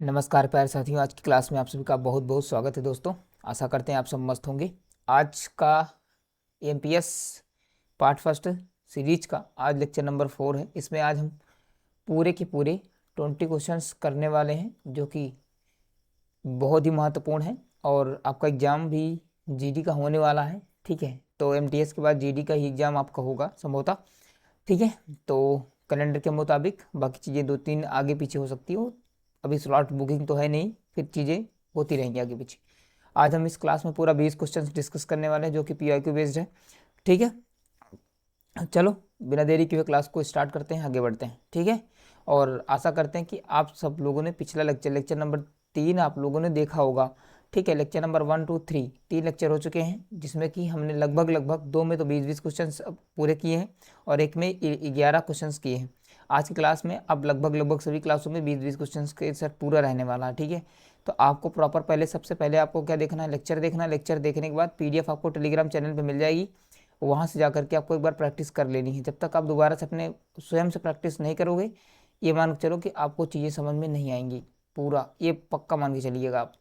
नमस्कार प्यारे साथियों, आज की क्लास में आप सभी का बहुत बहुत स्वागत है दोस्तों। आशा करते हैं आप सब मस्त होंगे। आज का एमपीएस पार्ट फर्स्ट सीरीज का आज लेक्चर नंबर 4 है। इसमें आज हम पूरे के पूरे 20 क्वेश्चंस करने वाले हैं, जो कि बहुत ही महत्वपूर्ण है। और आपका एग्ज़ाम भी जीडी का होने वाला है, ठीक है। तो एमटीएस के बाद जीडी का ही एग्ज़ाम आपका होगा संभवतः, ठीक है। तो कैलेंडर के मुताबिक बाकी चीज़ें 2-3 आगे पीछे हो सकती हो। अभी स्लॉट बुकिंग तो है नहीं, फिर चीज़ें होती रहेंगी आगे पीछे। आज हम इस क्लास में पूरा 20 क्वेश्चंस डिस्कस करने वाले हैं, जो कि पीआईक्यू बेस्ड है, ठीक है। चलो बिना देरी किए हुए क्लास को स्टार्ट करते हैं, आगे बढ़ते हैं, ठीक है। और आशा करते हैं कि आप सब लोगों ने पिछला लेक्चर नंबर 3 आप लोगों ने देखा होगा, ठीक है। लेक्चर नंबर 1, 2, 3 3 लेक्चर हो चुके हैं, जिसमें कि हमने लगभग 2 में तो 20-20 क्वेश्चन पूरे किए हैं और एक में 11 क्वेश्चन किए हैं। आज की क्लास में अब लगभग सभी क्लासों में 20-20 क्वेश्चन के सेट पूरा रहने वाला है, ठीक है। तो आपको प्रॉपर सबसे पहले आपको क्या देखना है, लेक्चर देखना है। लेक्चर देखने के बाद पीडीएफ आपको टेलीग्राम चैनल पर मिल जाएगी। वहाँ से जा करके आपको एक बार प्रैक्टिस कर लेनी है। जब तक आप दोबारा से अपने स्वयं से प्रैक्टिस नहीं करोगे, ये मान के चलो कि आपको चीज़ें समझ में नहीं आएंगी। पूरा ये पक्का मान के चलिएगा आप,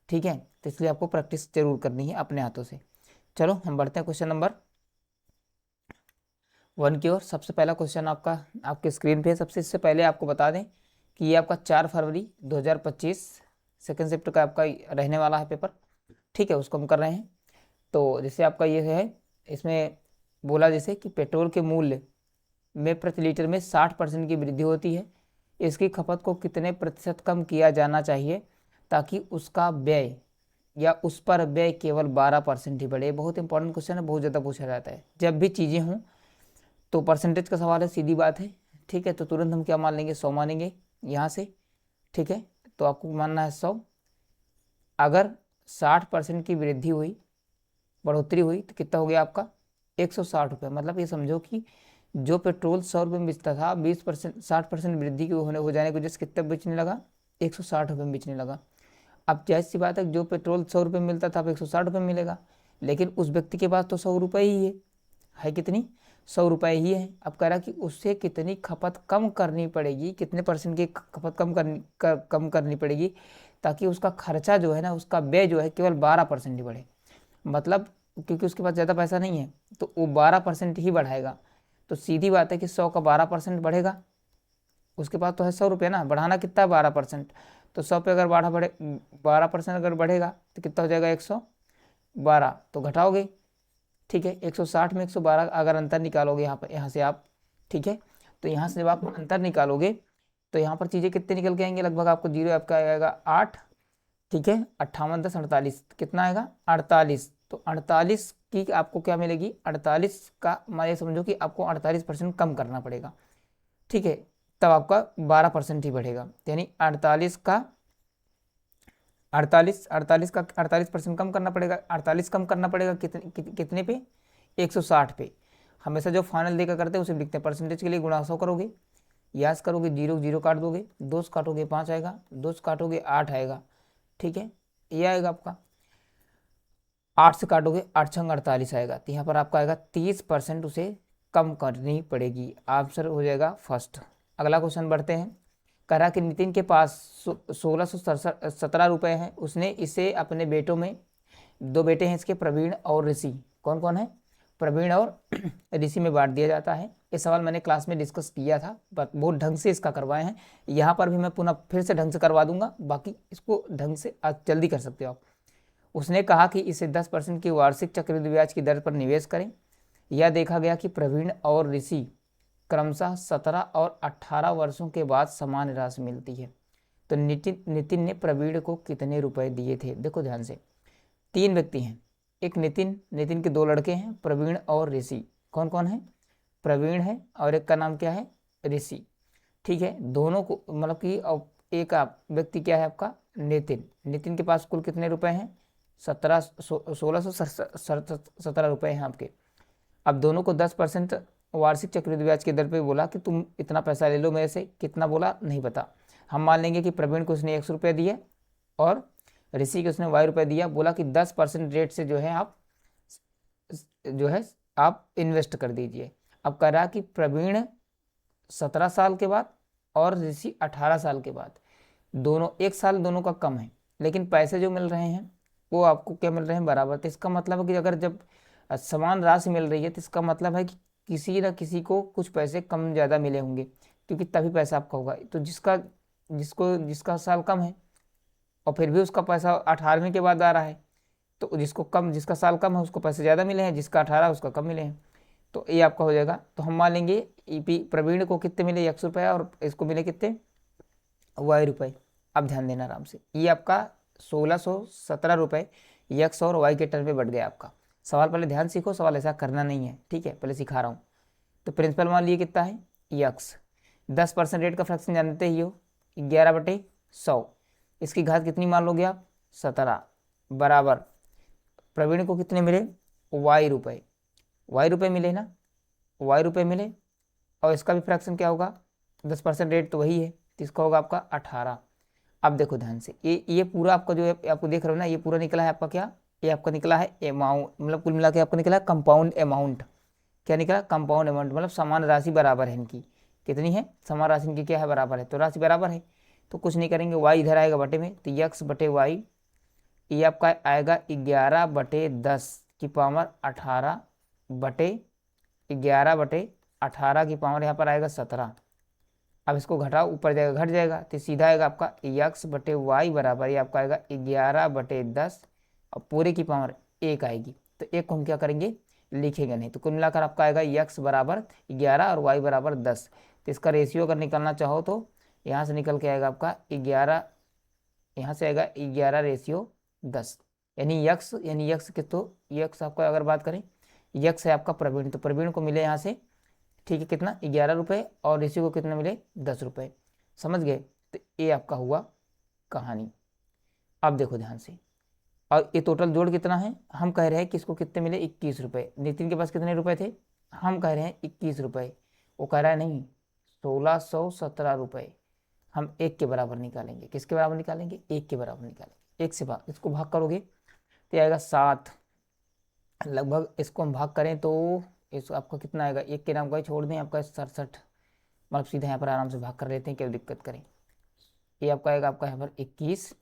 ठीक है। तो इसलिए आपको प्रैक्टिस जरूर करनी है अपने हाथों से। चलो हम बढ़ते हैं क्वेश्चन नंबर 1 की ओर। सबसे पहला क्वेश्चन आपका आपके स्क्रीन पे है। सबसे इससे पहले आपको बता दें कि ये आपका 4 फरवरी 2025 सेकेंड शिफ्ट का आपका रहने वाला है पेपर, ठीक है। उसको हम कर रहे हैं। तो जैसे आपका ये है, इसमें बोला जैसे कि पेट्रोल के मूल्य में प्रति लीटर में 60% की वृद्धि होती है। इसकी खपत को कितने प्रतिशत कम किया जाना चाहिए ताकि उसका व्यय या उस पर व्यय केवल 12% ही बढ़े। बहुत इंपॉर्टेंट क्वेश्चन है, बहुत ज़्यादा पूछा जाता है। जब भी चीज़ें हों तो परसेंटेज का सवाल है, सीधी बात है, ठीक है। तो तुरंत हम क्या मान लेंगे, 100 मानेंगे यहाँ से, ठीक है। तो आपको मानना है 100। अगर 60% की वृद्धि हुई, बढ़ोतरी हुई, तो कितना हो गया आपका 160 रुपये। मतलब ये समझो कि जो पेट्रोल 100 रुपये में बेचता था, 20% 60% वृद्धि की हो जाने की वजह से कितना बेचने लगा, 160 रुपये में बेचने लगा। अब जाहिर सी बात है, जो पेट्रोल 100 रुपये में मिलता था अब 160 रुपये मिलेगा, लेकिन उस व्यक्ति के पास तो 100 रुपये ही है कितनी, 100 रुपये ही है। अब कह रहा कि उससे कितनी खपत कम करनी पड़ेगी, कितने परसेंट की खपत कम करनी पड़ेगी ताकि उसका खर्चा जो है ना, उसका व्यय जो है केवल 12% ही बढ़े। मतलब क्योंकि उसके पास ज़्यादा पैसा नहीं है तो वो 12% ही बढ़ाएगा। तो सीधी बात है कि 100 का 12% बढ़ेगा। उसके पास तो है 100 रुपये ना, बढ़ाना कितना है 12%। तो 100 पे अगर 12% अगर बढ़ेगा तो कितना हो जाएगा 112। तो घटाओगे, ठीक है। 160 में 112 अगर अंतर निकालोगे यहाँ पर, यहाँ से आप, ठीक है। तो यहाँ से जब आप अंतर निकालोगे तो यहाँ पर चीज़ें कितने निकल के आएंगे, लगभग आपको जीरो आपका आएगा 8, ठीक है। 58 10 48 कितना आएगा 48। तो 48 की आपको क्या मिलेगी, 48 का मान समझो कि आपको 48% कम करना पड़ेगा, ठीक है। तब आपका 12% ही बढ़ेगा। यानी 48% कम करना पड़ेगा। 48 कम करना पड़ेगा कितने पे, 160 पे। हमेशा जो फाइनल देकर करते हैं उसे लिखते हैं परसेंटेज के लिए गुणा 100 करोगे, यास करोगे, जीरो जीरो काट दोगे, 2 से काटोगे 5 आएगा, 2 से काटोगे 8 आएगा, ठीक है। ये आएगा आपका 8 से काटोगे 8 छंग 48 आएगा। तो यहाँ पर आपका आएगा 30% उसे कम करनी पड़ेगी। आंसर हो जाएगा फर्स्ट। अगला क्वेश्चन बढ़ते हैं। कह रहा कि नितिन के पास 1617 रुपये हैं। उसने इसे अपने बेटों में, 2 बेटे हैं इसके, प्रवीण और ऋषि। कौन कौन है, प्रवीण और ऋषि में बांट दिया जाता है। ये सवाल मैंने क्लास में डिस्कस किया था, बट बहुत ढंग से इसका करवाए हैं। यहाँ पर भी मैं पुनः फिर से ढंग से करवा दूंगा, बाकी इसको ढंग से आज जल्दी कर सकते हो आप। उसने कहा कि इसे 10% की वार्षिक चक्रवृद्धि ब्याज की दर पर निवेश करें। यह देखा गया कि प्रवीण और ऋषि क्रमशः 17 और 18 वर्षों के बाद समान राशि मिलती है। तो नितिन ने प्रवीण को कितने रुपए दिए थे। देखो ध्यान से, 3 व्यक्ति हैं, एक नितिन के 2 लड़के हैं, प्रवीण और ऋषि। कौन कौन है, प्रवीण है और एक का नाम क्या है, ऋषि, ठीक है। दोनों को मतलब कि एक आप व्यक्ति क्या है आपका, नितिन के पास कुल कितने रुपए हैं, 1617 रुपये हैं आपके। अब दोनों को 10% वार्षिक चक्रवृद्धि ब्याज की दर पे बोला कि तुम इतना पैसा ले लो मेरे से। कितना बोला नहीं पता, हम मान लेंगे कि प्रवीण को उसने 100 रुपये दिए और ऋषि को उसने वाई रुपये दिया। बोला कि 10% रेट से जो है आप इन्वेस्ट कर दीजिए। अब कह रहा कि प्रवीण 17 साल के बाद और ऋषि 18 साल के बाद। दोनों एक साल दोनों का कम है, लेकिन पैसे जो मिल रहे हैं वो आपको क्या मिल रहे हैं, बराबर। तो इसका मतलब है कि अगर जब समान राशि मिल रही है तो इसका मतलब है कि किसी न किसी को कुछ पैसे कम ज़्यादा मिले होंगे, क्योंकि तभी पैसा आपका होगा। तो जिसका साल कम है और फिर भी उसका पैसा 18वें के बाद आ रहा है, तो जिसका साल कम है उसको पैसे ज़्यादा मिले हैं, जिसका 18 उसका कम मिले हैं। तो ये आपका हो जाएगा। तो हम मान लेंगे ईपी प्रवीण को कितने मिले, ₹100, और इसको मिले कितने, ₹Y। अब ध्यान देना आराम से, ये आपका ₹1617 यक्स और वाई के टर्म में बढ़ गया आपका। सवाल पहले ध्यान सीखो, सवाल ऐसा करना नहीं है, ठीक है, पहले सिखा रहा हूँ। तो प्रिंसिपल मान लिए कितना है, यक्स। 10% रेट का फ्रैक्शन जानते ही हो, 11/100। इसकी घात कितनी मान लोगे आप, 17, बराबर प्रवीण को कितने मिले, ₹Y। ₹Y मिले ना, ₹Y मिले, और इसका भी फ्रैक्शन क्या होगा, 10% रेट तो वही है, तो इसका होगा आपका 18। अब देखो ध्यान से, ये पूरा आपका जो है आपको देख रहे हो ना, ये पूरा निकला है आपका क्या, ये आपका निकला है अमाउंट, मतलब कुल मिला के आपका निकला कंपाउंड अमाउंट। क्या निकला, कंपाउंड अमाउंट, मतलब समान राशि बराबर है इनकी। कितनी है, समान राशि इनकी क्या है, बराबर है। तो राशि बराबर है तो कुछ नहीं करेंगे, वाई इधर आएगा बटे में, तो x/y ये आपका आएगा 11/10 की पावर 18 बटे 11/18 की पावर यहाँ पर आएगा 17। अब इसको घटाओ, ऊपर जाएगा घट जाएगा, तो सीधा आएगा आपका x/y बराबर, ये आपका आएगा 11/10 और पूरे की पावर 1 आएगी। तो एक को हम क्या करेंगे, लिखेंगे नहीं। तो कुल मिलाकर आपका आएगा x बराबर 11 और y बराबर 10। तो इसका रेशियो अगर निकालना चाहो तो यहाँ से निकल के आएगा आपका 11, यहाँ से आएगा 11/10, यानी यक्स के, तो यक्स आपका अगर बात करें, यक्स है आपका प्रवीण, तो प्रवीण को मिले यहाँ से, ठीक है, कितना, ₹11, और ऋषि को कितने मिले, ₹10। समझ गए। तो ये आपका हुआ कहानी। अब देखो ध्यान से, और ये टोटल जोड़ कितना है, हम कह रहे हैं कि इसको कितने मिले, ₹21। नितिन के पास कितने रुपए थे, हम कह रहे हैं ₹21, वो कह रहा है नहीं, ₹1617। हम एक के बराबर निकालेंगे, किसके बराबर निकालेंगे, एक के बराबर निकालेंगे। एक से भाग, इसको भाग करोगे तो आएगा 7, लगभग इसको हम भाग करें तो इस आपका कितना आएगा, एक के नाम का ही छोड़ दें, आपका 67, मतलब सीधा यहाँ पर आराम से भाग कर लेते हैं, क्या दिक्कत करें। ये आपका आएगा आपका यहाँ पर 21,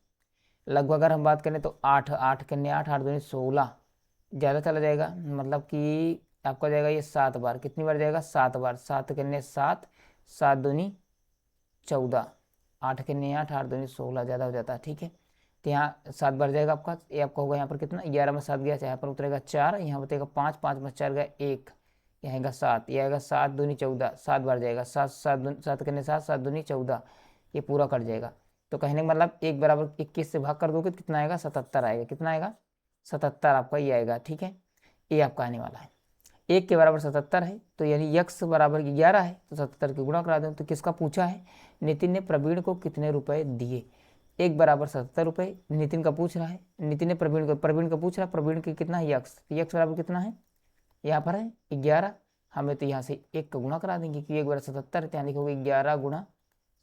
लगभग अगर हम बात करें तो 8, 8 कन्या 8, 8 दूनी 16, ज़्यादा चला जाएगा, मतलब कि आपका जाएगा ये 7 बार, कितनी बार जाएगा, 7 बार, 7 कन्या 7, 7 दूनी 14, 8 कन्या 8, 8 दूनी 16, ज़्यादा हो जाता है, ठीक है। तो यहाँ 7 बार जाएगा आपका, ये आपका होगा यहाँ पर कितना, 11 में 7 गया, यहाँ पर उतरेगा 4, यहाँ बतेगा 5, 5 में 4 गया 1, यहाँ आएगा 7, ये आएगा 7 दूनी 14, 7 बार जाएगा, 7 7 7 करने 7, 7 दूनी 14, ये पूरा कट जाएगा। तो कहने का मतलब 1 बराबर 21 से भाग कर दोगे तो कितना आएगा, 77 आएगा, कितना आएगा, 77 आपका ये आएगा, ठीक है। ये आपका आने वाला है, 1 के बराबर 77 है, तो यानी यक्स बराबर 11 है, तो 77 की गुणा करा दें। तो किसका पूछा है, नितिन ने प्रवीण को कितने रुपए दिए, 1 बराबर 77 रुपये नितिन का पूछ रहा है, नितिन ने प्रवीण का पूछ रहा है, प्रवीण के कितना है, यक्स, तो यक्स बराबर कितना है, यहाँ पर है 11, हमें तो यहाँ से 1 का गुणा करा देंगे, कि 1 बराबर 77, यहाँ लिखोगे 11 गुणा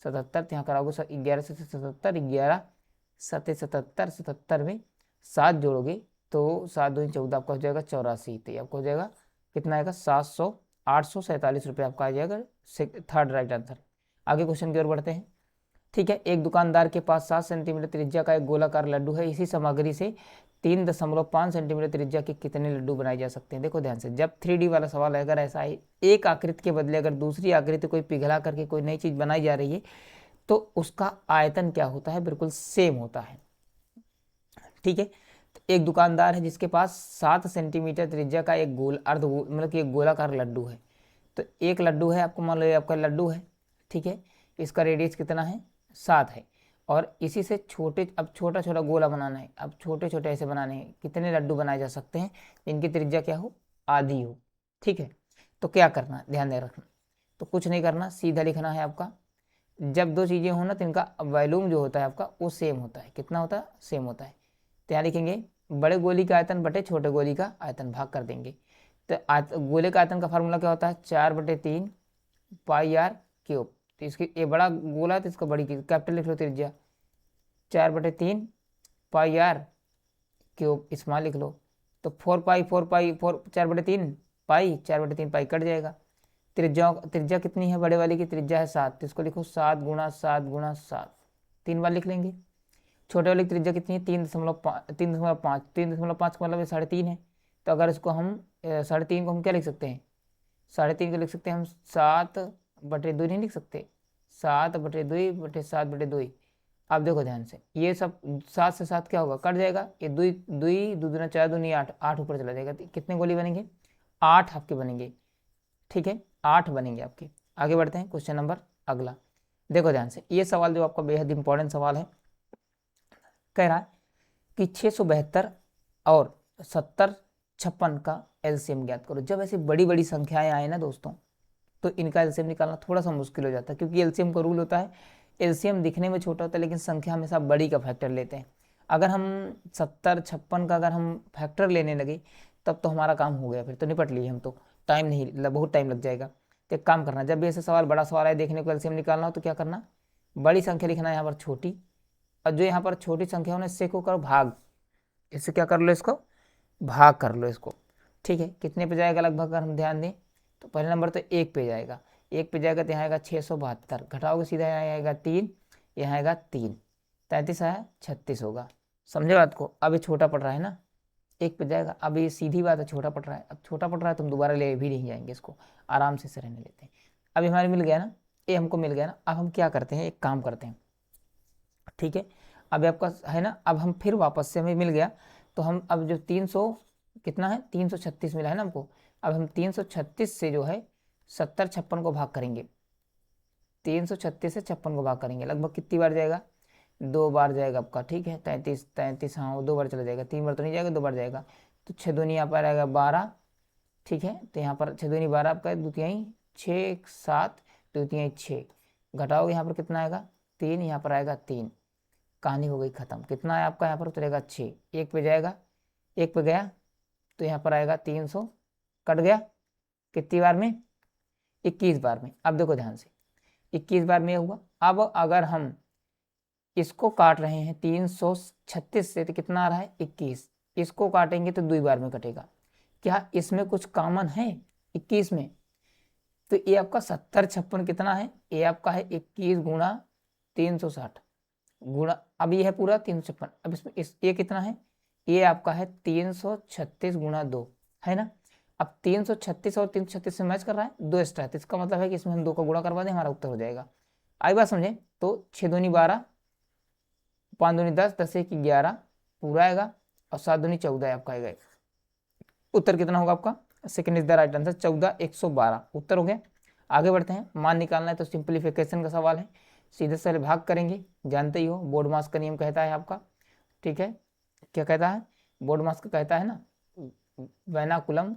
77, यहाँ कराओगे 11 से 77, 11 7 77, 77 में 7 जोड़ोगे तो 7 दूनी 14 आपका हो जाएगा 84, तो आपको हो जाएगा कितना आएगा, 847 रुपये आपका आ जाएगा, थर्ड राइट आंसर। आगे क्वेश्चन की ओर बढ़ते हैं, ठीक है। एक दुकानदार के पास 7 सेंटीमीटर त्रिज्या का एक गोलाकार लड्डू है, इसी सामग्री से 3.5 सेंटीमीटर त्रिज्या के कितने लड्डू बनाए जा सकते हैं। देखो ध्यान से, जब 3D वाला सवाल है, अगर ऐसा है एक आकृति के बदले अगर दूसरी आकृति कोई पिघला करके कोई नई चीज बनाई जा रही है तो उसका आयतन क्या होता है, बिल्कुल सेम होता है, ठीक है। तो एक दुकानदार है जिसके पास 7 सेंटीमीटर त्रिज्या का एक गोल अर्धगोल, मतलब कि एक गोलाकार लड्डू है। तो एक लड्डू है, आपको मान लो ये आपका लड्डू है, ठीक है, इसका रेडियस कितना है, 7 है, और इसी से अब छोटा छोटा गोला बनाना है, अब छोटे छोटे ऐसे बनाने हैं, कितने लड्डू बनाए जा सकते हैं, इनकी त्रिज्या क्या हो, आधी हो, ठीक है। तो क्या करना है, ध्यान दे रखना, तो कुछ नहीं करना, सीधा लिखना है आपका, जब दो चीज़ें हो ना तो इनका वॉल्यूम जो होता है आपका वो सेम होता है, कितना होता है, सेम होता है। तो यहाँ लिखेंगे बड़े गोली का आयतन बटे छोटे गोली का आयतन, भाग कर देंगे। तो गोले का आयतन का फार्मूला क्या होता है, 4/3 πr³। तो इसकी ये बड़ा गोला है तो इसको बड़ी कैपिटल लिख लो त्रिज्या, 4/3 πr³ स्मॉल लिख लो, तो 4 4/3 कट जाएगा। त्रिज्या कितनी है, बड़े वाली की त्रिज्या है 7, तो इसको लिखो 7 × 7 × 7, 3 बार लिख लेंगे। छोटे वाले की त्रिज्या कितनी है, 3.5, 3.5 का मतलब ये 3.5 है। तो अगर इसको हम 3.5 को हम क्या लिख सकते हैं, 3.5 को लिख सकते हैं हम 7/2 नहीं लिख सकते, 7/2/7/2। अब देखो ध्यान से, ये सब 7 से 7 क्या होगा, कट जाएगा, ये दुई दुई दो दूना 4 दूनी 8, 8 ऊपर चला जाएगा। तो कितने गोली बनेंगे, 8 आपके बनेंगे। ठीक है, 8 बनेंगे आपके। आगे बढ़ते हैं क्वेश्चन नंबर अगला। देखो ध्यान से, ये सवाल जो आपका बेहद इंपॉर्टेंट सवाल है, कह रहा है कि 672 और 7056 का एलसीएम ज्ञात करो। जब ऐसी बड़ी बड़ी संख्याएं आए ना दोस्तों, तो इनका एलसीएम निकालना थोड़ा सा मुश्किल हो जाता है, क्योंकि एलसीएम का रूल होता है, एलसीएम दिखने में छोटा होता है लेकिन संख्या हमेशा बड़ी का फैक्टर लेते हैं। अगर हम 70 56 का अगर हम फैक्टर लेने लगे, तब तो हमारा काम हो गया, फिर तो निपट लिए हम तो, टाइम नहीं, बहुत टाइम लग जाएगा। तो एक काम करना, जब भी ऐसे सवाल बड़ा सवाल है देखने को एलसीएम निकालना हो, तो क्या करना, बड़ी संख्या लिखना है यहाँ पर छोटी, और जो यहाँ पर छोटी संख्या है इससे को करो भाग, इससे क्या कर लो, इसको भाग कर लो इसको। ठीक है, कितने पे जाएगा लगभग, अगर हम ध्यान दें तो पहले नंबर तो 1 पे जाएगा, 1 पे जाएगा तो यहाँ आएगा 672, घटाओगे सीधा यहाँ आएगा 3, यहाँ आएगा 3, 33 आया 36 होगा। समझे बात को, अब ये छोटा पड़ रहा है ना, 1 पे जाएगा, अब ये सीधी बात है, छोटा पड़ रहा है, अब छोटा पड़ रहा है तो हम दोबारा ले भी नहीं जाएंगे इसको, आराम से रहने लेते हैं। अब हमारे मिल गया ना, ये हमको मिल गया ना, अब हम क्या करते हैं, एक काम करते हैं। ठीक है, अब आपका है ना, अब हम फिर वापस से हमें मिल गया, तो हम अब जो 300 कितना है, 336 मिला है ना हमको, अब हम 336 से जो है 70 56 को भाग करेंगे, 336 से 56 को भाग करेंगे, लगभग कितनी बार जाएगा, 2 बार जाएगा आपका। ठीक है, 33 33, हाँ वो 2 बार चला जाएगा, 3 बार तो नहीं जाएगा, 2 बार जाएगा। तो 6 दूनी यहाँ पर आएगा 12। ठीक है, तो यहाँ पर 6 दूनी 12 आपका, द्वितीय 6 7, द्वितीय 6, घटाओगे यहाँ पर कितना आएगा 3, यहाँ पर आएगा 3, कहानी हो गई खत्म। कितना है आपका यहाँ पर उतरेगा 6, 1 पे जाएगा, 1 पे गया तो यहाँ पर आएगा 300, कट गया कितनी बार में, 21 बार में। अब देखो ध्यान से, 21 बार में हुआ। अब अगर हम इसको काट रहे हैं 336 से, तो कितना आ रहा है 21, इसको काटेंगे तो 2 बार में कटेगा। क्या इसमें कुछ कॉमन है 21 में, तो ये आपका 70 56 कितना है, ये आपका है 21 गुणा 360 गुणा, अब ये है पूरा 356, अब इसमें ये कितना है, ये आपका है 336 गुणा 2, है ना। अब 336 और 336 से मैच कर रहा है, 2 एक्स्ट्रा है, तो इसका मतलब है कि इसमें हम 2 का गुणा करवा दें, हमारा उत्तर हो जाएगा। आई बात समझे, तो 6 दूनी 12, 5 दूनी 10, 10 1 11 पूरा आएगा, और 7 दूनी 14 है आपका आएगा। उत्तर कितना होगा आपका, second is the right answer, 14 112 उत्तर हो गया। आगे बढ़ते हैं, मान निकालना है तो सिंप्लीफिकेशन का सवाल है, सीधे से भाग करेंगे, जानते ही हो बोर्ड मास का नियम कहता है आपका। ठीक है, क्या कहता है, बोर्ड मास का कहता है ना, वैनाकुलम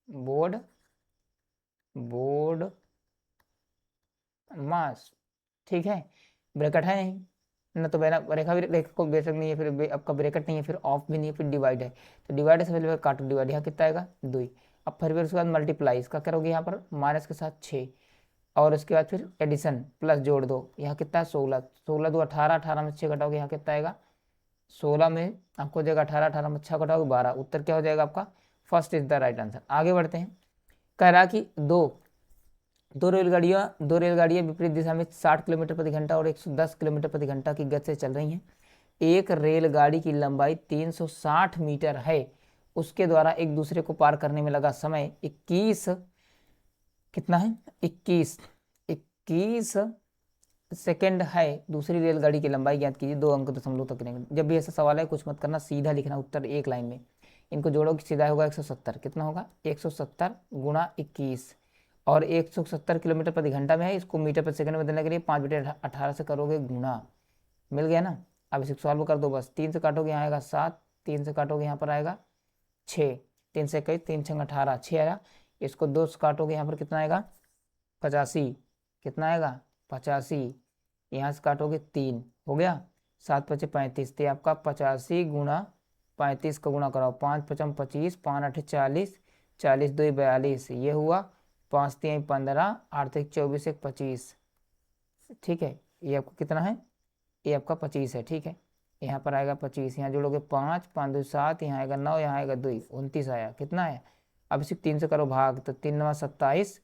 बोर्ड बोर्ड मास। ठीक है, ब्रैकेट है नहीं ना, तो रेखा भी, रेखा को ब्रैकेट नहीं है, फिर आपका ब्रैकेट नहीं है, फिर ऑफ भी नहीं है, फिर डिवाइड है, तो डिवाइड से पहले काटो डिवाइड, यहाँ कितना आएगा 2। अब फिर उसके बाद मल्टीप्लाई इसका करोगे यहाँ पर माइनस के साथ 6, और उसके बाद फिर एडिशन प्लस जोड़ दो, यहाँ कितना है 16, 16 2 18, 18 में 6 घटाओगे यहाँ कितना आएगा 16 में आपको हो जाएगा 18, 18 में 6 घटाओगे 12, उत्तर क्या हो जाएगा आपका, first is the right answer. आगे बढ़ते हैं, कह रहा कि दो रेलगाड़ियाँ विपरीत दिशा में 60 किलोमीटर प्रति घंटा और 110 किलोमीटर प्रति घंटा की गति से चल रही हैं। एक रेलगाड़ी की लंबाई 360 मीटर है, उसके द्वारा एक दूसरे को पार करने में लगा समय 21 कितना है 21 सेकंड है। दूसरी रेलगाड़ी की लंबाई ज्ञात कीजिए, 2 अंक दशमलव तक रहेंगे। जब भी ऐसा सवाल है कुछ मत करना, सीधा लिखना उत्तर एक लाइन में, इनको जोड़ोगे सीधा होगा 170, कितना होगा 170 गुणा 21, और 170 किलोमीटर प्रति घंटा में है, इसको मीटर प्रति सेकंड में बदलने के लिए 5/18 से करोगे गुणा, मिल गया ना। अब इसे सॉल्व कर दो बस, 3 से काटोगे यहाँ आएगा 7, 3 से काटोगे यहाँ पर आएगा 6, 3 से 21, 3 6 18, 6 आया। इसको 2 से काटोगे यहाँ पर कितना आएगा 85, कितना आएगा 85, यहाँ से काटोगे 3 हो गया, 7 5 35, तो आपका 85 गुणा 35 का गुणा कराओ, 5 5 25, 5 8 40, 40 2 42, ये हुआ 5 3 15, 8 1 24 1 25। ठीक है, ये आपका कितना है, ये आपका 25 है। ठीक है, यहाँ पर आएगा 25, यहाँ जोड़ोगे 5 5 2 7, यहाँ आएगा 9, यहाँ आएगा 2 29 आया, कितना है। अब इसे 3 से करो भाग, तो 3 9 27,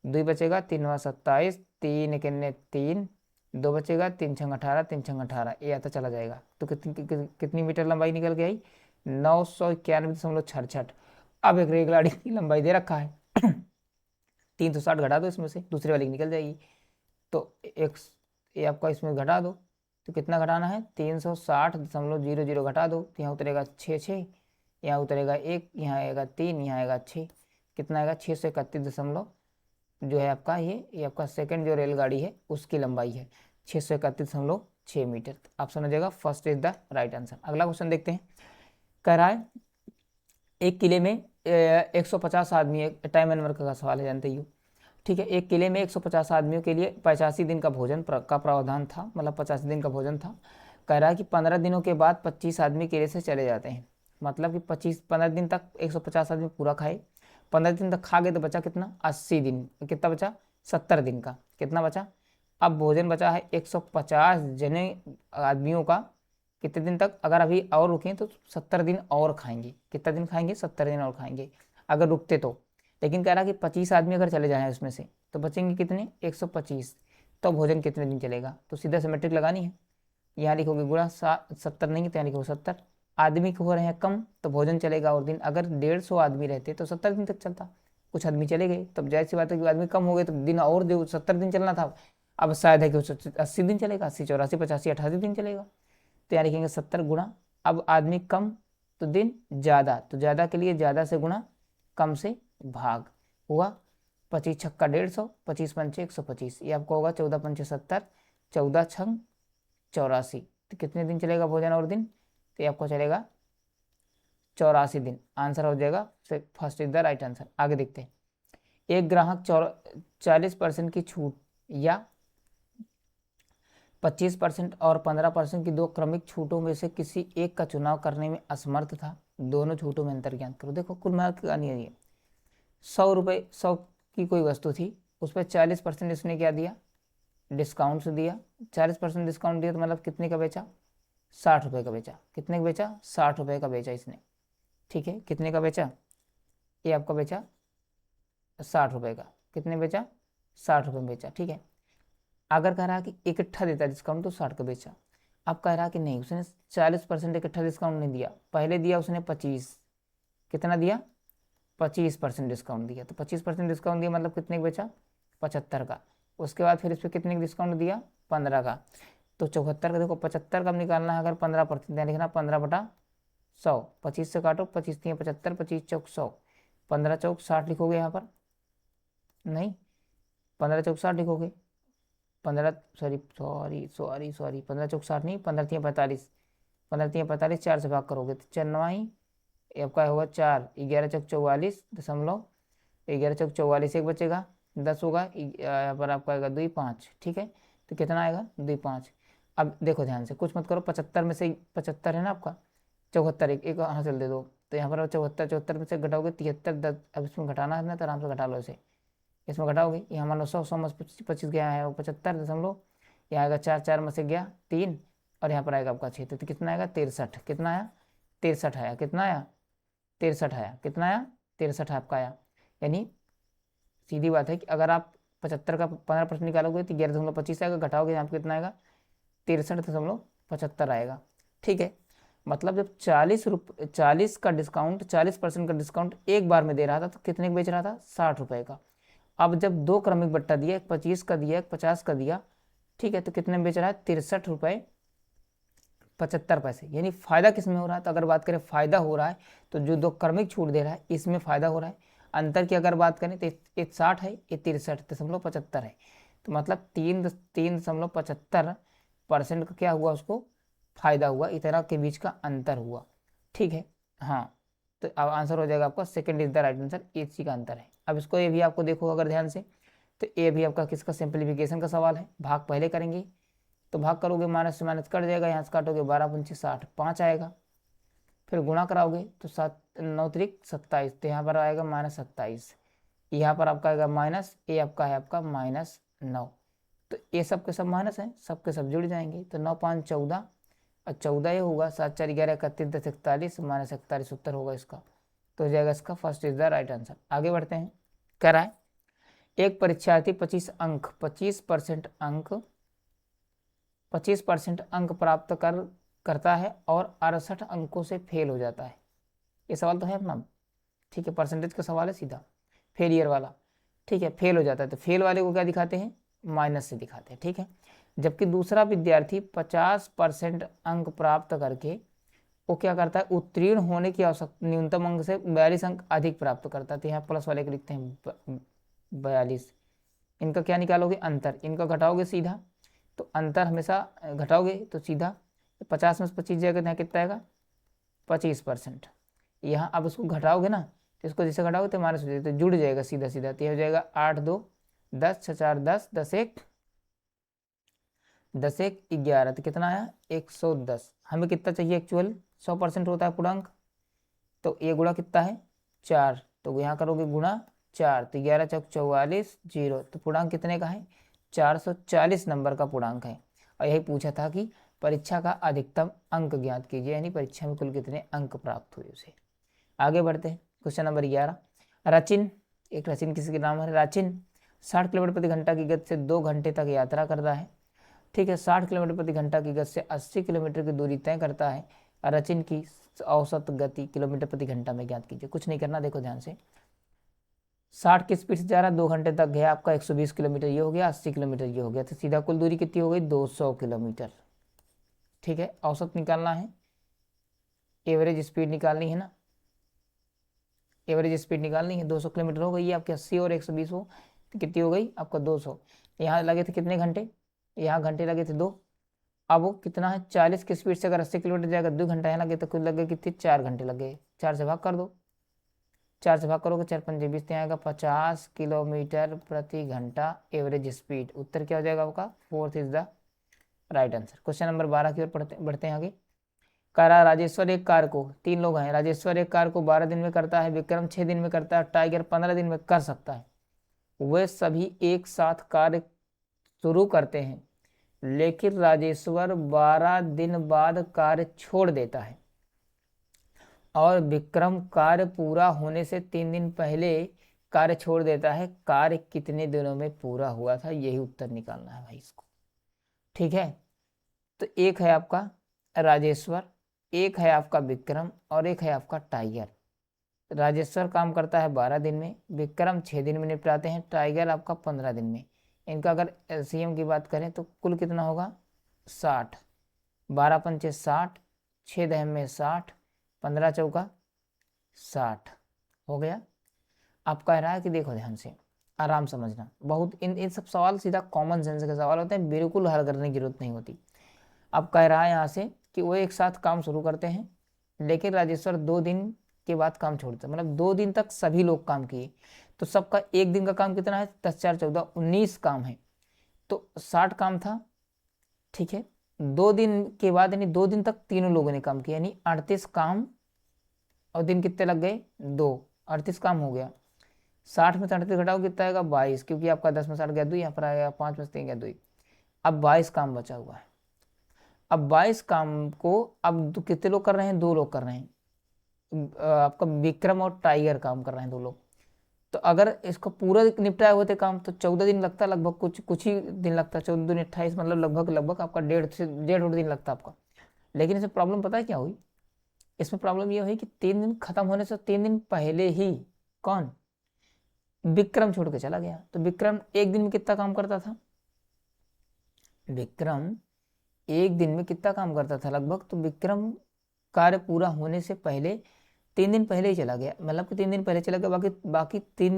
2 बचेगा, 3 9 27, 3 1 3, 2 बचेगा, 3 छंग 18, 3 छंग 18, ये आता चला जाएगा। तो कितनी मीटर लंबाई निकल के आई? 991.66। अब एक रेलगाड़ी की लंबाई दे रखा है 360 घटा दो इसमें से, दूसरी वाली की निकल जाएगी। तो एक ये आपका इसमें घटा दो, तो कितना घटाना है? 360.00 घटा दो, तो यहाँ उतरेगा 6, यहाँ उतरेगा 1, यहाँ आएगा 3, यहाँ आएगा 6, कितना आएगा? 631 जो है आपका ये आपका सेकंड जो रेलगाड़ी है उसकी लंबाई है 631.6 मीटर। ऑप्शन हो जाएगा first is the right answer. अगला क्वेश्चन देखते हैं। कह रहा है एक किले में 150 आदमी, टाइम एंड वर्क का सवाल है, जानते ही हो। ठीक है, एक किले में 150 आदमियों के लिए 85 दिन का भोजन का प्रावधान था, मतलब 85 दिन का भोजन था। कह रहा है कि 15 दिनों के बाद 25 आदमी किले से चले जाते हैं, मतलब कि 15 दिन तक 150 आदमी पूरा खाए, 15 दिन तक खा गए तो बचा कितना? 80 दिन। कितना बचा? 70 दिन का। कितना बचा? अब भोजन बचा है 150 जने आदमियों का, कितने दिन तक? अगर अभी और रुकें तो 70 दिन और खाएंगे। कितना दिन खाएंगे? 70 दिन और खाएंगे अगर रुकते तो। लेकिन कह रहा कि 25 आदमी अगर चले जाएं उसमें से, तो बचेंगे कितने? 125। तो भोजन कितने दिन चलेगा? तो सीधा सिमेट्रिक लगानी है, यहाँ लिखोगे गुणा 70 नहीं तो यहाँ लिखोगे 70। आदमी हो रहे हैं कम तो भोजन चलेगा और दिन, अगर 150 आदमी रहते तो 70 दिन तक चलता, कुछ आदमी चले गए तब जाहिर सी बात है कि आदमी कम हो गए तो दिन और जो 70 दिन चलना था अब शायद है कि 80 दिन चलेगा, 80, 84, 85, 88 दिन चलेगा। तो यहाँ लिखेंगे 70 गुणा, अब आदमी कम तो दिन ज़्यादा, तो ज़्यादा के लिए ज़्यादा से गुणा, कम से भाग, हुआ 25 छक्का 150, 25 पंचे 125, ये आपको होगा 14 पंचे 70, 14 छंग 84। तो कितने दिन चलेगा भोजन और दिन? तो ये आपको चलेगा 84 दिन। आंसर हो जाएगा first is the right answer. आगे देखते हैं। एक ग्राहक 40% की छूट या 25% और 15% की दो क्रमिक छूटों में से किसी एक का चुनाव करने में असमर्थ था। दोनों छूटों में अंतर ज्ञात करो। देखो कुल मिला के नहीं है, 100 रुपये, 100 की कोई वस्तु थी, उस पर 40% इसने क्या दिया? डिस्काउंट से दिया। 40% डिस्काउंट दिया तो मतलब कितने का बेचा? 60 रुपये का बेचा। कितने का बेचा? 60 रुपये का बेचा इसने। ठीक है, कितने का बेचा? ये आपका बेचा 60 रुपये का। कितने बेचा? 60 रुपये में बेचा। ठीक है, अगर कह रहा कि इकट्ठा देता डिस्काउंट तो 60 का बेचा। अब कह रहा कि नहीं, उसने 40% इकट्ठा डिस्काउंट नहीं दिया, पहले दिया उसने 25। कितना दिया? 25% डिस्काउंट दिया। तो 25% डिस्काउंट दिया मतलब कितने का बेचा? 75 का। उसके बाद फिर इस पर कितने का डिस्काउंट दिया? 15 का। तो 74 का। देखो 75 कब निकालना है? अगर 15% लिखना 15/100, 25 से काटो, 25 3 75, 25 चौक 100, 15 चौक 60 लिखोगे यहाँ पर, नहीं 15 चौक 60 लिखोगे, 15 सॉरी 15 चौक 60 नहीं, 15 3 45, 15 3 45, 4 से भाग करोगे तो 4 9 आपका होगा 4, 11 चौक 44 11 चौक 44, एक बचेगा 10 होगा, यहाँ पर आपका आएगा 2 5। ठीक है, तो कितना आएगा? 2 5। अब देखो ध्यान से, कुछ मत करो, 75 में से 75 है ना आपका, 74 एक एक हासिल दे दो, तो यहाँ पर 74, 74 में से घटाओगे 73, 10। अब इसमें घटाना है ना तो आराम से घटा लो इसे, इसमें घटाओगे, यहाँ मान लो 100 में 25 गया है, वो 75 यहाँ आएगा 4, 4 में से गया 3, और यहाँ पर आएगा आपका 6, तो कितना आएगा? 63। कितना आया? 63 आया। कितना आया? 63 आया। कितना आया? 63 आपका आया। यानी सीधी बात है कि अगर आप 75 का 15% निकालोगे तो 11.25 आएगा, घटाओगे यहाँ पे कितना आएगा? 63.75 आएगा। ठीक है, मतलब जब 40 का डिस्काउंट, 40% का डिस्काउंट एक बार में दे रहा था तो कितने का बेच रहा था? 60 रुपये का। अब जब दो क्रमिक बट्टा दिया, एक 25 का दिया, एक 50 का दिया, ठीक है, तो कितने में बेच रहा है? 63 रुपये 75 पैसे। यानी फायदा किस में हो रहा है? तो अगर बात करें फायदा हो रहा है तो जो दो क्रमिक छूट दे रहा है इसमें फायदा हो रहा है। अंतर की अगर बात करें तो ये 60 है, ये 63.75 है, तो मतलब 3.75% का क्या हुआ? उसको फायदा हुआ, इतना के बीच का अंतर हुआ। ठीक है, हाँ, तो अब आंसर हो जाएगा आपका second is the right answer, ये सी का अंतर है। अब इसको ये भी आपको देखो अगर ध्यान से, तो ये भी आपका किसका? सिंप्लीफिकेशन का सवाल है। भाग पहले करेंगे तो भाग करोगे, माइनस से माइनस कट जाएगा, यहाँ से काटोगे 12 पंचे 60, 5 आएगा। फिर गुणा कराओगे तो 7 9 त्रिक 27, तो यहाँ पर आएगा -27, यहाँ पर आपका आएगा माइनस, ये आपका है आपका -9, तो ये सब के सब माइनस है, सब के सब जुड़ जाएंगे, तो 9 5 14 और 14 ये होगा, 7 4 11 31 10 41 -41 उत्तर होगा इसका। तो हो जाएगा इसका first is the right answer. आगे बढ़ते हैं। कह रहा है एक परीक्षार्थी 25% अंक 25% अंक प्राप्त करता है और 68 अंकों से फेल हो जाता है। ये सवाल तो है अपना, ठीक है, परसेंटेज का सवाल है सीधा, फेलियर वाला, ठीक है, फेल हो जाता है तो फेल वाले को क्या दिखाते हैं, माइनस से दिखाते हैं, ठीक है। जबकि दूसरा विद्यार्थी 50% अंक प्राप्त करके वो क्या करता है, उत्तीर्ण होने की आवश्यकता न्यूनतम अंक से 42 अंक अधिक प्राप्त करता है। तो यहाँ प्लस वाले को लिखते हैं 42। इनका क्या निकालोगे, अंतर, इनका घटाओगे सीधा, तो अंतर हमेशा घटाओगे तो सीधा 50 में से 25 जाएगा, यहाँ कितना आएगा 25%। यहाँ अब उसको घटाओगे ना, तो इसको जैसे घटाओगे तो माइनस हो जाएगा, तो जुड़ जाएगा सीधा सीधा, तो ये हो जाएगा 8 2 10 6 4 10 10 1 10 1 11, तो कितना आया 110। हमें कितना चाहिए एक्चुअल, 100% होता है पूर्णांक, तो ये गुणा कितना है 4, तो यहाँ करोगे गुणा 4, तो 11 चौक 44 0, तो पूर्णांक कितने का है 440 नंबर का पूर्णांक है। और यही पूछा था कि परीक्षा का अधिकतम अंक ज्ञात कीजिए, यानी परीक्षा में कुल कितने अंक प्राप्त हुए उसे। आगे बढ़ते हैं, क्वेश्चन नंबर 11। राचिन, एक राचिन किसी के नाम है, राचिन 60 किलोमीटर प्रति घंटा की गति से 2 घंटे तक यात्रा करता है, ठीक है। 60 किलोमीटर प्रति घंटा की गति से 80 किलोमीटर की दूरी तय करता है। राचिन की औसत गति किलोमीटर प्रति घंटा में ज्ञात कीजिए। कुछ नहीं करना, देखो ध्यान से, 60 की स्पीड से जा रहा है, 2 घंटे तक गया, आपका 120 किलोमीटर ये हो गया, 80 किलोमीटर ये हो गया, तो सीधा कुल दूरी कितनी हो गई 200 किलोमीटर, ठीक है। औसत निकालना है, एवरेज स्पीड निकालनी है ना, एवरेज स्पीड निकालनी है, 200 किलोमीटर हो गई, ये आपकी 80 और 120 हो तो कितनी हो गई आपका 200। यहाँ लगे थे कितने घंटे, यहाँ घंटे लगे थे 2, अब वो कितना है 40 की स्पीड से अगर 80 किलोमीटर जाएगा 2 घंटा यहाँ लगे तो कुल लगे कितने 4 घंटे लगे, 4 से भाग कर दो, 4 से भाग करोगे 4 पंजे 20, आएगा 50 किलोमीटर प्रति घंटा एवरेज स्पीड। उत्तर क्या हो जाएगा आपका, 4th is the right answer. Question number 12 की ओर बढ़ते हैं आगे। करा राजेश्वर एक कार को, 3 लोग हैं, राजेश्वर एक कार को 12 दिन में करता है, विक्रम 6 दिन में करता है, टाइगर 15 दिन में कर सकता है। वे सभी एक साथ कार्य शुरू करते हैं, लेकिन राजेश्वर 12 दिन बाद कार्य छोड़ देता है और विक्रम कार्य पूरा होने से 3 दिन पहले कार्य छोड़ देता है। कार्य कितने दिनों में पूरा हुआ था, यही उत्तर निकालना है भाई इसको, ठीक है। तो एक है आपका राजेश्वर, एक है आपका विक्रम और एक है आपका टाइगर। राजेश्वर काम करता है 12 दिन में, विक्रम 6 दिन में निपटाते हैं, टाइगर आपका 15 दिन में। इनका अगर एलसीएम की बात करें तो कुल कितना होगा 60, 12 पंचे 60, 6 दहम में 60, 15 चौका 60 हो गया। आप कह रहा है कि देखो ध्यान से, आराम समझना, बहुत इन सब सवाल सीधा कॉमन सेंस के सवाल होते हैं, बिल्कुल हल करने की जरूरत नहीं होती। अब कह रहा है यहाँ से कि वो एक साथ काम शुरू करते हैं, लेकिन राजेश्वर 2 दिन के बाद काम छोड़ते हैं, मतलब 2 दिन तक सभी लोग काम किए, तो सबका एक दिन का काम कितना है 10 4 14 19 काम है, तो 60 काम था, ठीक है। 2 दिन के बाद यानी 2 दिन तक तीनों लोगों ने काम किया, यानी 38 काम, और दिन कितने लग गए 2, 38 काम हो गया। 60 में से 38 घटाओ कितना आएगा 22, क्योंकि आपका 10 में 60 गया 2, यहाँ पर आएगा 5 में से 3 गया 2। अब 22 काम बचा हुआ है। अब 22 काम को अब कितने लोग कर रहे हैं, 2 लोग कर रहे हैं, आपका विक्रम और टाइगर काम कर रहे हैं 2 लोग। तो अगर इसको पूरा निपटाए होते काम तो 14 दिन लगता, लगभग कुछ ही दिन लगता, 14 दिन 28, मतलब लगभग आपका 1.5 दिन लगता आपका। लेकिन इसमें प्रॉब्लम पता है क्या हुई, इसमें प्रॉब्लम ये हुई कि 3 दिन खत्म होने से 3 दिन पहले ही कौन, विक्रम छोड़ के चला गया। तो विक्रम एक दिन में कितना काम करता था, विक्रम एक दिन में कितना काम करता था लगभग, तो विक्रम कार्य पूरा होने से पहले 3 दिन पहले ही चला गया, मतलब कि 3 दिन पहले चला गया, बाकी 3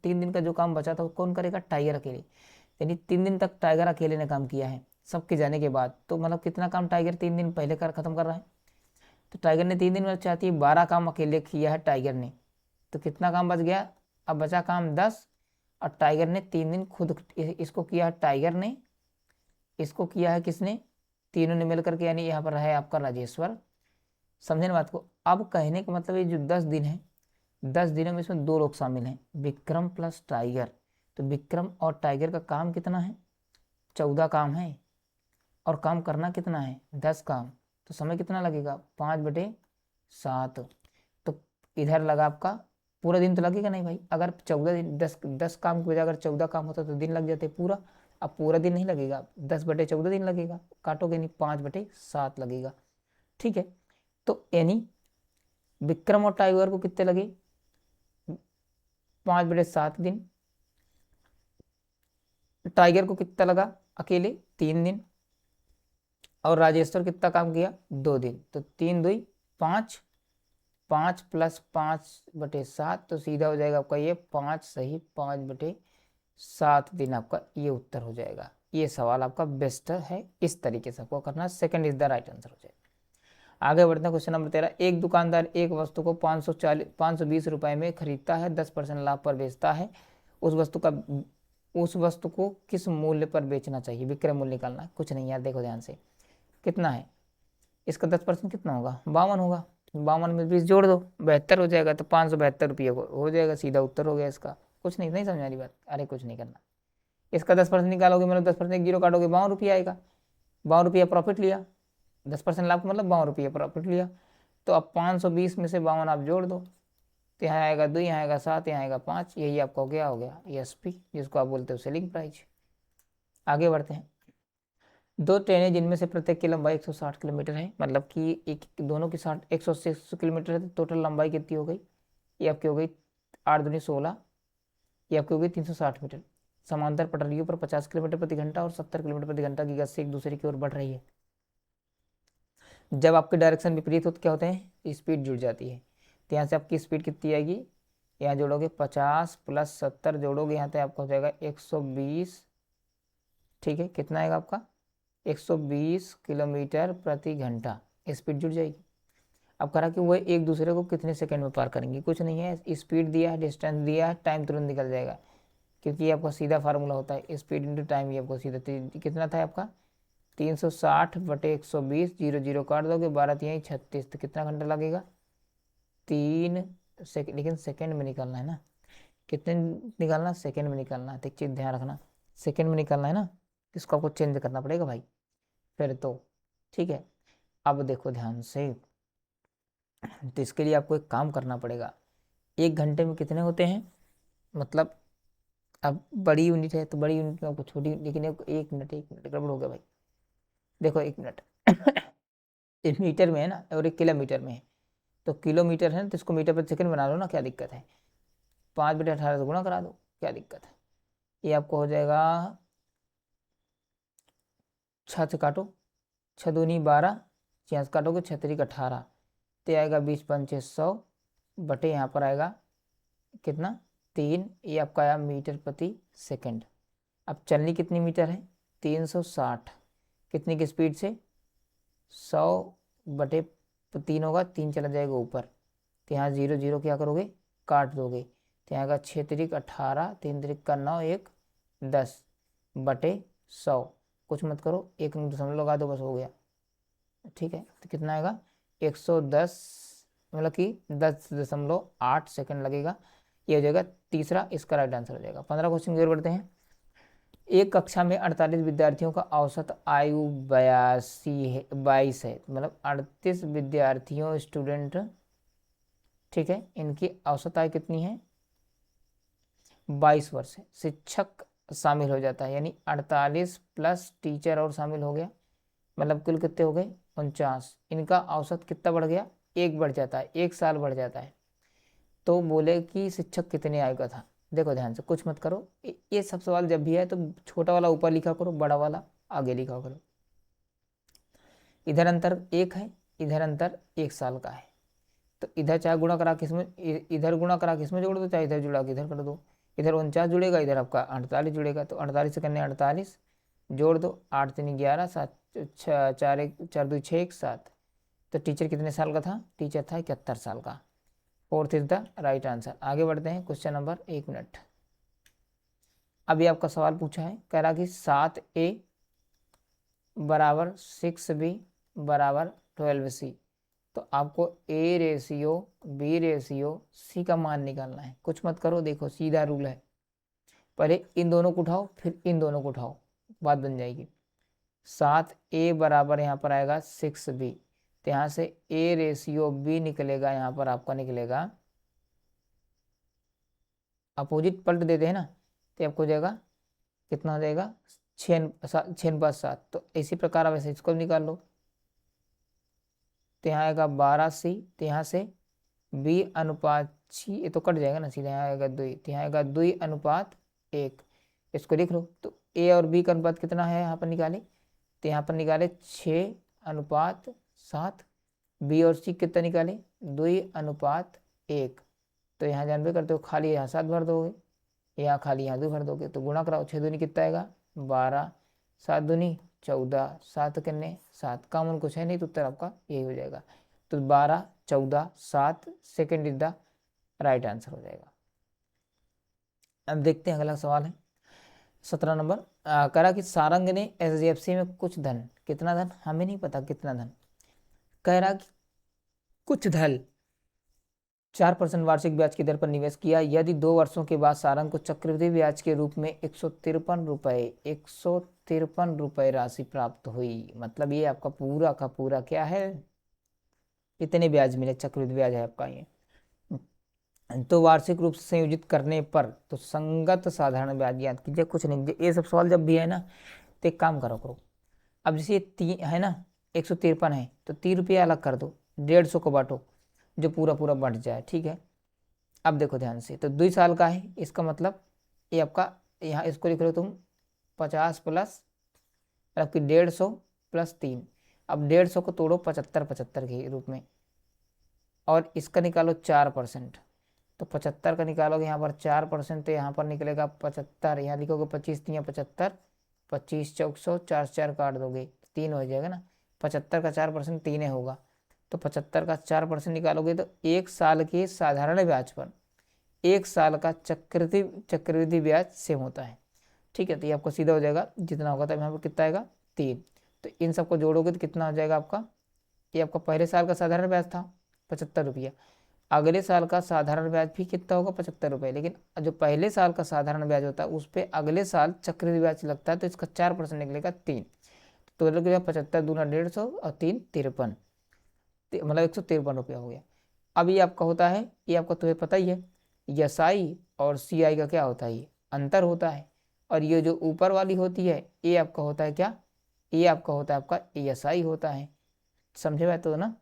दिन का जो काम बचा था वो कौन करेगा, टाइगर अकेले। यानी 3 दिन तक टाइगर अकेले ने काम किया है सबके जाने के बाद, तो मतलब कितना काम टाइगर 3 दिन पहले कर खत्म कर रहा है। तो टाइगर ने 3 दिन में चाहती है 12 काम अकेले किया है टाइगर ने, तो कितना काम बच गया, अब बचा काम 10, और टाइगर ने 3 दिन खुद इसको किया है, टाइगर ने इसको किया है, किसने, तीनों ने मिलकर के, यानी यहाँ पर है आपका राजेश्वर। समझे ना बात को। अब कहने का मतलब ये जो 10 दिन है, 10 दिनों में इसमें 2 लोग शामिल हैं, विक्रम प्लस टाइगर। तो विक्रम और टाइगर का काम कितना है 14 काम है, और काम करना कितना है 10 काम, तो समय कितना लगेगा 5/7। तो इधर लगा आपका पूरा दिन तो लगेगा नहीं भाई, अगर 14 दिन 10 काम की वजह अगर 14 काम होता तो दिन लग जाते पूरा, अब पूरा दिन नहीं लगेगा, 10/14 दिन लगेगा, काटोगे नहीं, 5/7 लगेगा। ठीक है, तो यानी विक्रम और टाइगर को कितने लगे, 5/7 दिन। टाइगर को कितना लगा अकेले, 3 दिन। और राजेश्वर कितना काम किया, 2 दिन। तो 3 2 5, 5 + 5/7, तो सीधा हो जाएगा आपका ये 5 सही 5/7 दिन आपका ये उत्तर हो जाएगा। ये सवाल आपका बेस्ट है, इस तरीके से आपको करना, second is the right answer हो जाएगा। आगे बढ़ते हैं, क्वेश्चन नंबर 13। एक दुकानदार एक वस्तु को 520 रुपए में खरीदता है, 10% लाभ पर बेचता है। उस वस्तु को किस मूल्य पर बेचना चाहिए, विक्रय मूल्य निकालना है। कुछ नहीं यार, देखो ध्यान से, कितना है इसका, 10% कितना होगा, 52 होगा। 52 में 20 जोड़ दो, 72 हो जाएगा। तो 572 रुपये हो जाएगा, सीधा उत्तर हो गया इसका। कुछ नहीं, नहीं समझ आ रही बात, अरे कुछ नहीं करना। इसका 10% निकालोगे, मतलब 10% जीरो काटोगे, 52 रुपये आएगा। 52 रुपया प्रॉफिट लिया, 10% लाभ मतलब 52 रुपये प्रॉफिट लिया। तो अब 520 में से 52 आप जोड़ दो, तो यहाँ आएगा 2, यहाँ आएगा 7, यहाँ आएगा 5, यही आपका हो गया ESP, जिसको आप बोलते हो सेलिंग प्राइस। आगे बढ़ते हैं। दो ट्रेनें जिनमें से प्रत्येक की लंबाई 160 किलोमीटर है, मतलब कि एक दोनों की 180 किलोमीटर है, तो टोटल लंबाई कितनी हो गई, ये आपकी हो गई 8 दूनी 16, ये आपकी हो गई 360 मीटर। समांतर पटरियों पर 50 किलोमीटर प्रति घंटा और 70 किलोमीटर प्रति घंटा की गति से एक दूसरे की ओर बढ़ रही है। जब आपकी डायरेक्शन विपरीत हो तो क्या होते हैं, स्पीड जुड़ जाती है। तो यहाँ से आपकी स्पीड कितनी आएगी, यहाँ जोड़ोगे 50 + 70 जोड़ोगे, यहाँ पे आपका हो जाएगा 120। ठीक है, कितना आएगा आपका, 120 किलोमीटर प्रति घंटा स्पीड जुड़ जाएगी। अब करा कि वो एक दूसरे को कितने सेकंड में पार करेंगे, कुछ नहीं है, स्पीड दिया है, डिस्टेंस दिया है, टाइम तुरंत निकल जाएगा, क्योंकि ये आपका सीधा फार्मूला होता है, स्पीड इंटू टाइम। ये आपको सीधा कितना था आपका, 360/120, 0 0 काट दोगे, 12 3 36, तो कितना घंटा लगेगा, 3 सेकंड। लेकिन सेकंड में निकालना है ना, कितने निकालना, सेकंड में निकालना है। तो एक चीज़ ध्यान रखना, सेकंड में निकालना है ना, इसको आपको चेंज करना पड़ेगा भाई, फिर तो ठीक है। अब देखो ध्यान से, तो इसके लिए आपको एक काम करना पड़ेगा, 1 घंटे में कितने होते हैं, मतलब अब बड़ी यूनिट है तो बड़ी यूनिट में आपको छोटी, लेकिन 1 मिनट गड़बड़ हो गया भाई। देखो 1 मिनट एक मीटर में है ना, और 1 किलोमीटर में है, तो किलोमीटर है ना, तो इसको मीटर प्रति सेकंड बना लो ना, क्या दिक्कत है, 5/18 से गुणा करा दो, क्या दिक्कत है। ये आपको हो जाएगा, 6 से काटो, 6 दूनी 12, 6 से काटोगे 6 3 18, तो आएगा 20 × 5 = 100 बटे यहाँ पर आएगा कितना, 3, ये आपका आया मीटर प्रति सेकंड। अब चलनी कितनी मीटर है, 360, कितनी की स्पीड से, 100/3 होगा, 3 चला जाएगा ऊपर, तो यहाँ 0 0 क्या करोगे, काट दोगे, तो यहाँ आएगा 6 3 18, 3 3 9, 1 10 बटे 100, कुछ मत करो, 1 दशमलव लगा दो, बस हो गया। ठीक है, तो कितना आएगा, 110, मतलब कि 10.8 सेकंड लगेगा। ये हो जाएगा तीसरा, इसका राइट आंसर हो जाएगा। 15 क्वेश्चन की ओर बढ़ते हैं। एक कक्षा में 48 विद्यार्थियों का औसत आयु 22 है, मतलब 38 विद्यार्थियों स्टूडेंट, ठीक है, इनकी औसत आयु कितनी है, 22 वर्ष है। शिक्षक शामिल हो जाता है, यानी 48 प्लस टीचर और शामिल हो गया, मतलब कुल कितने हो गए, 49। इनका औसत कितना बढ़ गया, 1 बढ़ जाता है, 1 साल बढ़ जाता है। तो बोले कि शिक्षक कितने आयु का था। देखो ध्यान से, कुछ मत करो, ये सब सवाल जब भी है तो छोटा वाला ऊपर लिखा करो, बड़ा वाला आगे लिखा करो। इधर अंतर 1 है, इधर अंतर 1 साल का है, तो इधर चाहे गुणा करा किसमें, इधर गुणा करा किसमें जोड़ दो, चाहे इधर जुड़ा के इधर कर दो। इधर 49 जुड़ेगा, इधर आपका 48 जुड़ेगा, तो 48 से करने 48 जोड़ दो, 8 3 11, 7 4 1 4 2 6 1 7। तो टीचर कितने साल का था, टीचर था 71 साल का। Fourth is the right answer. आगे बढ़ते हैं, क्वेश्चन नंबर 1 मिनट। अभी आपका सवाल पूछा है, कह रहा कि 7A = 6B = 12C, तो आपको A ratio, B ratio, C का मान निकालना है। कुछ मत करो, देखो सीधा रूल है, पहले इन दोनों को उठाओ, फिर इन दोनों को उठाओ, बात बन जाएगी। 7A बराबर यहाँ पर आएगा 6B, तो यहाँ से A रेशियो B निकलेगा, यहाँ पर आपका निकलेगा, अपोजिट पलट देते हैं ना, तो आपको हो जाएगा, कितना हो जाएगा, 6 अनुपात 7, तो इसी प्रकार आप ऐसे इसको निकाल लो। तो यहाँ आएगा 12C, तो यहाँ से B अनुपात 6, ये तो कट जाएगा ना सीधा, यहाँ आएगा 2, तो यहाँ आएगा 2 अनुपात 1। इसको लिख लो। तो A और B का अनुपात कितना है यहाँ पर निकाले, तो यहाँ पर निकाले 6 अनुपात 7। B और C कितना निकाले, 2 अनुपात 1। तो यहाँ जानबे करते हो, खाली यहाँ 7 भर दोगे, यहाँ खाली यहाँ 2 भर दोगे, तो गुणा कराओ। 6 दूनी कितना आएगा 12, 7 दूनी 14, 7 कितने 7, कॉमन कुछ है नहीं, तो उत्तर आपका यही हो जाएगा। तो 12, 14, 7 second is the right answer हो जाएगा। अब देखते हैं अगला सवाल है 17 नंबर। करा कि सारंग ने HDFC में कुछ धन, कितना धन हमें नहीं पता कितना धन, कह रहा कि कुछ धन 4% वार्षिक ब्याज की दर पर निवेश किया। यदि 2 वर्षों के बाद सारंग को चक्रवृद्धि ब्याज के रूप में 153 रुपए राशि प्राप्त हुई, मतलब ये आपका पूरा का पूरा क्या है, इतने ब्याज मिले, चक्रवृद्धि ब्याज है आपका ये। तो वार्षिक रूप से संयोजित करने पर तो संगत साधारण ब्याज याद कीजिए, कुछ नहीं, ये सब सवाल जब भी है ना तो एक काम करो। अब जैसे 3 है ना, 153 है, तो 3 रुपये अलग कर दो, 150 को बांटो, जो पूरा पूरा बढ़ जाए, ठीक है। अब देखो ध्यान से, तो 2 साल का है, इसका मतलब ये आपका, यहाँ इसको लिख लो तुम 50 प्लस आपकी 150 प्लस 3। अब 150 को तोड़ो 75 के रूप में, और इसका निकालो 4%। तो 75 का निकालोगे यहाँ पर 4%, तो यहाँ पर निकलेगा 75, यहाँ लिखोगे 25 3 75, 25 चौक 100, 4 4 काट दोगे 3 हो जाएगा ना, 75 का 4% 3 होगा। तो 75 का 4% निकालोगे तो 1 साल के साधारण ब्याज पर 1 साल का चक्रवृद्धि ब्याज सेम होता है, ठीक है। तो ये आपको सीधा हो जाएगा, जितना होगा तब यहाँ पर कितना आएगा 3। तो इन सबको जोड़ोगे तो कितना हो जाएगा आपका, ये आपका पहले साल का साधारण ब्याज था 75 रुपया, अगले साल का साधारण ब्याज भी कितना होगा 75 रुपये, लेकिन जो पहले साल का साधारण ब्याज होता है उस पर अगले साल चक्रवृद्धि ब्याज लगता है, तो इसका 4% निकलेगा 3। तो लग गया 75 दूना 150 और 3 53, मतलब 153 रुपया हो गया। अब ये आपका होता है, ये आपका तुम्हें पता ही है, SI और CI का क्या होता है, ये अंतर होता है। और ये जो ऊपर वाली होती है ये आपका होता है क्या, ये आपका होता है आपका SI होता है, समझे बात तो ना।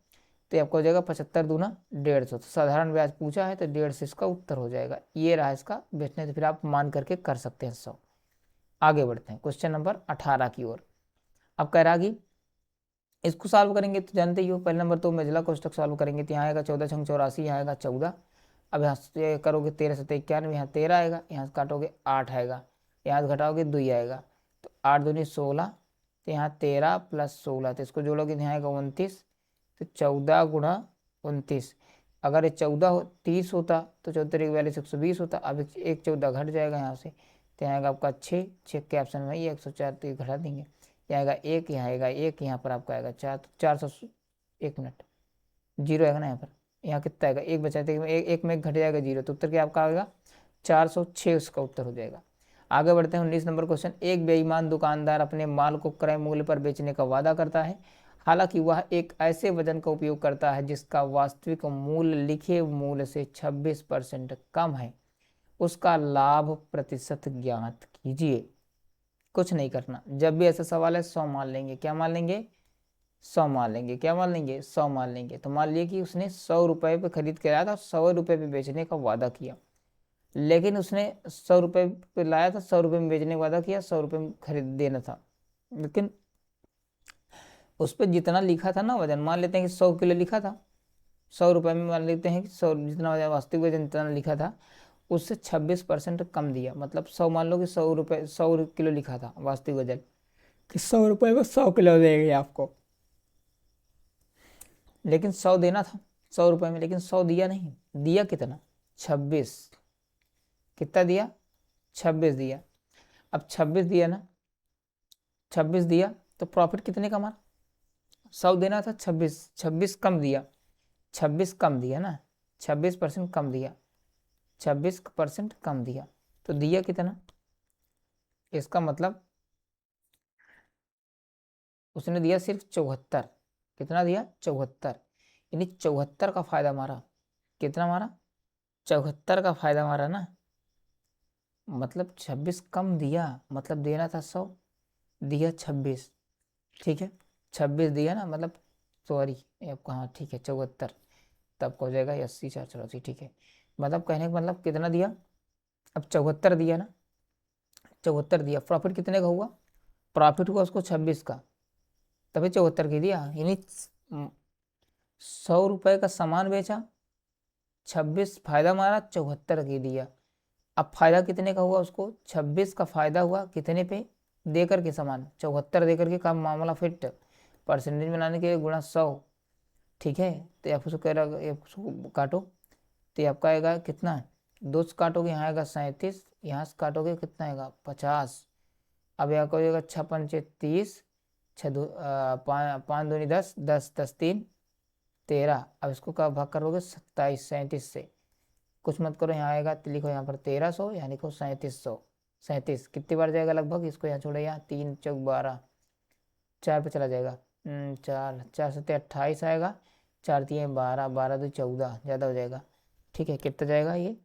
तो आपको हो जाएगा 75 दूना 150, तो साधारण ब्याज पूछा है तो 150 इसका उत्तर हो जाएगा, ये रहा इसका बेचने, तो फिर आप मान करके कर सकते हैं 100। आगे बढ़ते हैं क्वेश्चन नंबर 18 की ओर। अब कह रहा कि इसको सॉल्व करेंगे तो जानते ही हो, पहले नंबर तो मेजला कोष्टक सॉल्व करेंगे, तो यहाँ आएगा 14 छंग 84, यहाँ आएगा 14। अब यहाँ से करोगे 13 से 91, यहाँ 13 आएगा, यहाँ से काटोगे 8 आएगा, यहाँ से घटाओगे 2 आएगा, तो 8 दूनी 16, तो यहाँ 13 प्लस 16, तो इसको जोड़ोगे यहाँ आएगा 29, तो 14 गुणा 29, अगर ये 30 होता तो 14 42 120 होता, अब एक 14 घट जाएगा यहाँ से, तो यहाँ आएगा आपका 6 के ऑप्शन में ही 104, तो ये घटा देंगे, यहाँ आएगा 1, यहाँ आएगा 1, यहाँ पर आपका आएगा 4, तो 400, 1 मिनट 0 आएगा ना यहाँ पर, यहाँ कितना आएगा 1 बचा, तो एक में घट जाएगा 0, तो उत्तर क्या आपका आएगा 406, उसका उत्तर हो जाएगा। आगे बढ़ते हैं 19 नंबर क्वेश्चन। एक बेईमान दुकानदार अपने माल को क्रय मूल्य पर बेचने का वादा करता है, हालांकि वह एक ऐसे वजन का उपयोग करता है जिसका वास्तविक मूल्य लिखे मूल्य से 26% कम है, उसका लाभ प्रतिशत ज्ञात कीजिए। कुछ नहीं करना, जब भी ऐसा सवाल है 100 मान लेंगे, क्या मान लेंगे 100 मान लेंगे, क्या मान लेंगे 100 मान लेंगे। तो मान लिया कि उसने 100 रुपये पे खरीद के लाया था, 100 रुपये पे बेचने का वादा किया, लेकिन उसने 100 रुपये पे लाया था, 100 रुपये में बेचने का वादा किया, 100 रुपये में खरीद देना था, लेकिन उस पर जितना लिखा था ना वजन, मान लेते हैं कि 100 किलो लिखा था, 100 रुपये में मान लेते हैं कि 100 जितना वजन वास्तविक वजन जितना लिखा था उससे 26% कम दिया, मतलब 100 मान लो कि 100 किलो लिखा था वास्तविक वजन, कि 100 रुपये में 100 किलो देंगे आपको, लेकिन 100 देना था 100 रुपये में, लेकिन 100 दिया नहीं, दिया कितना 26, कितना दिया 26 दिया। अब 26 दिया ना, 26 दिया तो प्रॉफिट कितने का मार, 100 देना था 26 कम दिया, 26 कम दिया ना, 26% कम दिया, 26% कम दिया, तो दिया कितना, इसका मतलब उसने दिया सिर्फ 74, कितना दिया 74, यानी 74 का फायदा मारा, कितना मारा 74 का फायदा मारा ना, मतलब 26 कम दिया, मतलब देना था 100, दिया 26, ठीक है 26 दिया ना, मतलब सॉरी ये आपका, हाँ ठीक है 74, तब हो जाएगा 80 4 84, ठीक है। मतलब कहने का मतलब कितना दिया, अब 74 दिया ना, 74 दिया, प्रॉफिट कितने का हुआ, प्रॉफिट हुआ उसको 26 का, तभी 74 की दिया, यानी 100 रुपए का सामान बेचा, 26 फायदा मारा, 74 की दिया। अब फायदा कितने का हुआ उसको, 26 का फायदा हुआ कितने पे, देकर के सामान 74 देकर के, काम मामला फिट, परसेंटेज बनाने के लिए गुणा 100, ठीक है। तो आप उसको कह रहा, उसको काटो, तो ये आपका आएगा कितना, 2 से काटोगे यहाँ आएगा 37, यहाँ से काटोगे कितना आएगा 50। अब यहाँ को जाएगा 6 पंचे 30, 5 दूनी 10, 10 10 3 13। अब इसको का भाग करोगे 27 37 से, कुछ मत करो, यहाँ आएगा तो लिखो यहाँ पर 1300, यहाँ लिखो 3700, 37 कितनी बार जाएगा लगभग, इसको यहाँ छोड़ो, यहाँ 3 चौक 12, 4 पे चला जाएगा, 4 4 7 28 आएगा, 4 3 12, 12 2 14, ज़्यादा हो जाएगा, ठीक है। कितना जाएगा ये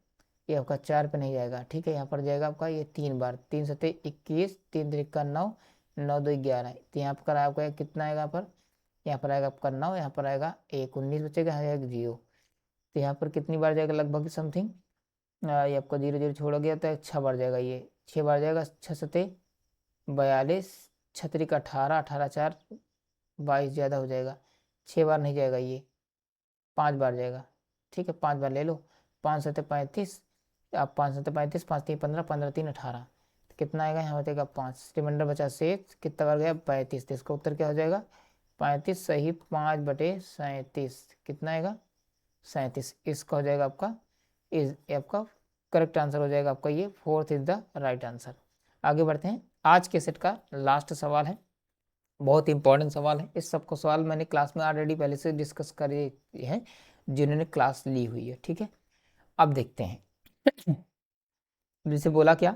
आपका 4 पे नहीं जाएगा, ठीक है। यहाँ पर जाएगा आपका ये 3 बार, 3 7 21, 3 3 का 9, 9 2 11, तो यहाँ पर आपका कितना आएगा, यहाँ पर आएगा आपका 9, यहाँ पर आएगा 1 19 बचेगा, यहाँ आएगा 0, तो यहाँ पर कितनी बार जाएगा लगभग समथिंग, ये आपका 0 0 छोड़ गया तो 6 बार जाएगा, ये 6 बार जाएगा, 6 7 42, 6 3 18, 18 4 22, ज़्यादा हो जाएगा, 6 बार नहीं जाएगा ये, 5 बार जाएगा, ठीक है 5 बार ले लो, 5 7 35, आप 5 7 35, 5 3 15, 15 3 18, तो कितना आएगा यहाँ बचेगा 5, रिमाइंडर बचा शेष, कितना बार गया 35, तो इसका उत्तर क्या हो जाएगा 35 सही 5/37, कितना आएगा 37, इसका हो जाएगा आपका, इस आपका करेक्ट आंसर हो जाएगा आपका, ये 4th is the right answer. आगे बढ़ते हैं, आज के सेट का लास्ट सवाल है, बहुत इंपॉर्टेंट सवाल है, इस सबको सवाल मैंने क्लास में ऑलरेडी पहले से डिस्कस करे हैं जिन्होंने क्लास ली हुई है, ठीक है। अब देखते हैं जैसे बोला क्या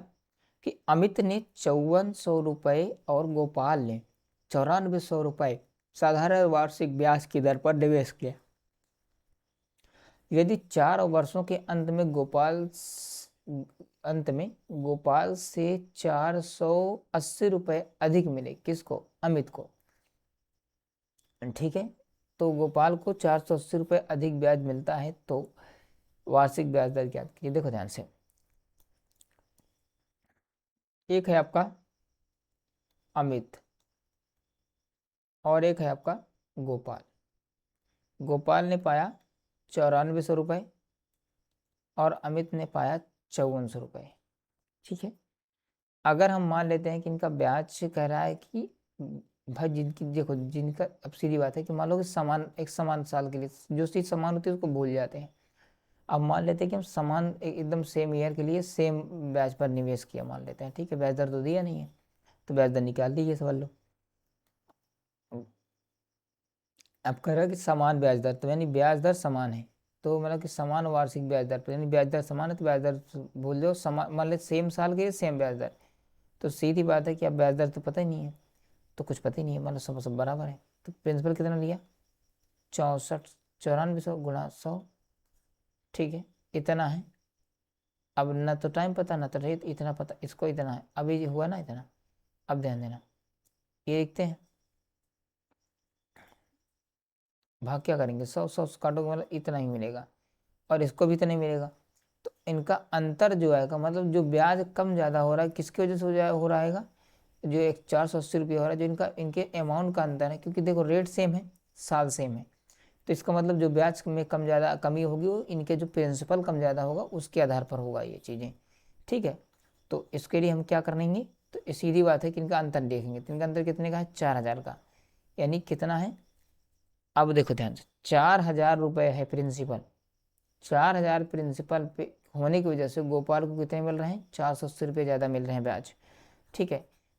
कि अमित ने 5400 रुपये और गोपाल ने 9400 रुपये साधारण वार्षिक ब्याज की दर पर निवेश किया। यदि 4 वर्षों के अंत में गोपाल से 480 रुपये अधिक मिले, किसको, अमित को, ठीक है। तो गोपाल को 480 रुपये अधिक ब्याज मिलता है, तो वार्षिक ब्याज दर क्या कीजिए, देखो ध्यान से, एक है आपका अमित और एक है आपका गोपाल। गोपाल ने पाया 9400 रुपये और अमित ने पाया 5400 रुपये, ठीक है। अगर हम मान लेते हैं कि इनका ब्याज कह रहा है कि भाई जिनकी देखो, जिनका अब सीधी बात है कि मान लो कि समान, एक समान साल के लिए जो चीज़ समान होती है उसको भूल जाते हैं। अब मान लेते हैं कि हम समान एकदम सेम ईयर के लिए सेम ब्याज पर निवेश किया मान लेते हैं, ठीक है। ब्याज दर तो दिया नहीं है, तो ब्याज दर निकाल दीजिए सवाल लो। अब कह रहा है कि समान ब्याज दर, तो यानी ब्याज दर समान है, तो मतलब कि समान वार्षिक ब्याज दर पर, यानी ब्याज दर समान है तो ब्याज दर भूल दो, समान मान ले सेम साल के लिए सेम ब्याज दर, तो सीधी बात है कि अब ब्याज दर तो पता ही नहीं है, तो कुछ पता ही नहीं है, मतलब सब बराबर है। तो प्रिंसिपल कितना लिया 64, 9400 गुणा 100, ठीक है इतना है। अब न तो टाइम पता ना तो रेट, इतना पता, इसको इतना है, अभी हुआ ना इतना। अब ध्यान देना, ये देखते हैं भाग क्या करेंगे, 100 काटोगे मतलब इतना ही मिलेगा, और इसको भी इतना ही मिलेगा। तो इनका अंतर जो आएगा, मतलब जो ब्याज कम ज़्यादा हो रहा है किसकी वजह से हो रहा है, जो एक 480 रुपये हो रहा है, जो इनका इनके अमाउंट का अंतर है, क्योंकि देखो रेट सेम है, साल सेम है, तो इसका मतलब जो ब्याज में कम ज़्यादा कमी होगी वो इनके जो प्रिंसिपल कम ज़्यादा होगा उसके आधार पर होगा ये चीज़ें, ठीक है। तो इसके लिए हम क्या करेंगे, तो सीधी बात है कि इनका अंतर देखेंगे, तो इनका अंतर कितने का है 4000 का, यानी कितना है, अब देखो ध्यान से 4000 रुपये है प्रिंसिपल, 4000 प्रिंसिपल पे होने की वजह से गोपाल को कितने मिल रहे हैं 480 रुपये ज़्यादा मिल रहे हैं ब्याज, ठीक है।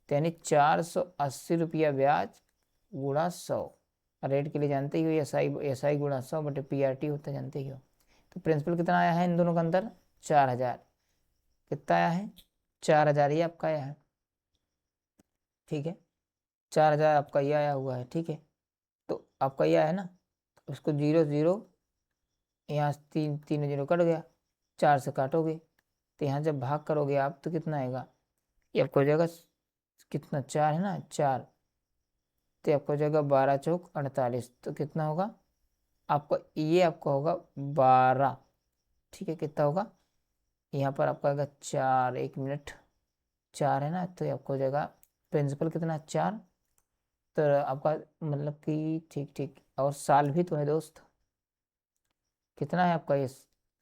तो यानी 480 रुपया ब्याज गुणा 100, रेट के लिए जानते ही हो एस आई गुणा 100 बटे PRT होता है, जानते ही हो। तो प्रिंसिपल कितना आया है इन दोनों का अंतर 4000, कितना आया है 4000 ये आपका आया है, ठीक है 4000 आपका ये आया हुआ है, ठीक है। तो आपका ये आया है ना, उसको 0 0, यहाँ से 3 0 कट गया, 4 से काटोगे, तो यहाँ जब भाग करोगे आप तो कितना आएगा, ये आपको हो जाएगा कितना 4 है ना, 4, तो आपको हो जाएगा 12 चौक 48, तो कितना होगा आपका, ये आपका होगा 12। ठीक है, कितना होगा यहाँ पर आपका आएगा 4, 1 मिनट, 4 है ना, तो ये आपको हो जाएगा प्रिंसिपल कितना 4, तो आपका मतलब कि ठीक ठीक, और साल भी तो है दोस्त, कितना है आपका ये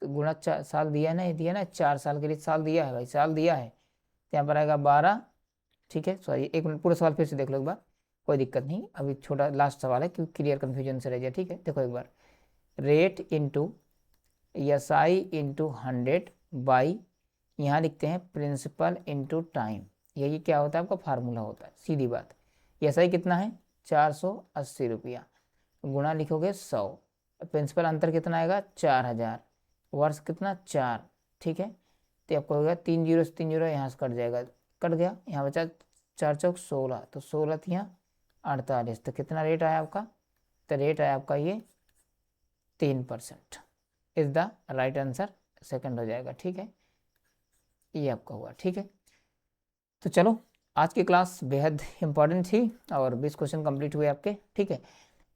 गुणा 4 साल दिया है ना, ये दिया ना 4 साल के लिए साल दिया है भाई, साल दिया है, तो यहाँ पर आएगा 12। ठीक है, सॉरी 1 मिनट, पूरा सवाल फिर से देख लो एक बार, कोई दिक्कत नहीं, अभी छोटा लास्ट सवाल है क्योंकि क्लियर कन्फ्यूजन से रह जाए। ठीक है, देखो एक बार, rate into S I into 100 by, यहाँ लिखते हैं प्रिंसिपल इंटू टाइम, यही क्या होता है आपका फार्मूला होता है, सीधी बात। एस आई कितना है 480 रुपया, गुणा लिखोगे 100, प्रिंसिपल अंतर कितना आएगा 4000, वर्ष कितना 4। ठीक है, तो आपको होगा 3 जीरो से 3 जीरो यहाँ से कट जाएगा, कट गया, यहाँ बचा 4 चौक 16, तो 16 यहाँ 48, तो कितना रेट आया आपका, तो रेट आया आपका ये 3% is the right answer, second हो जाएगा। ठीक है, ये आपका हुआ। ठीक है, तो चलो आज की क्लास बेहद इंपॉर्टेंट थी और 20 क्वेश्चन कंप्लीट हुए आपके। ठीक है,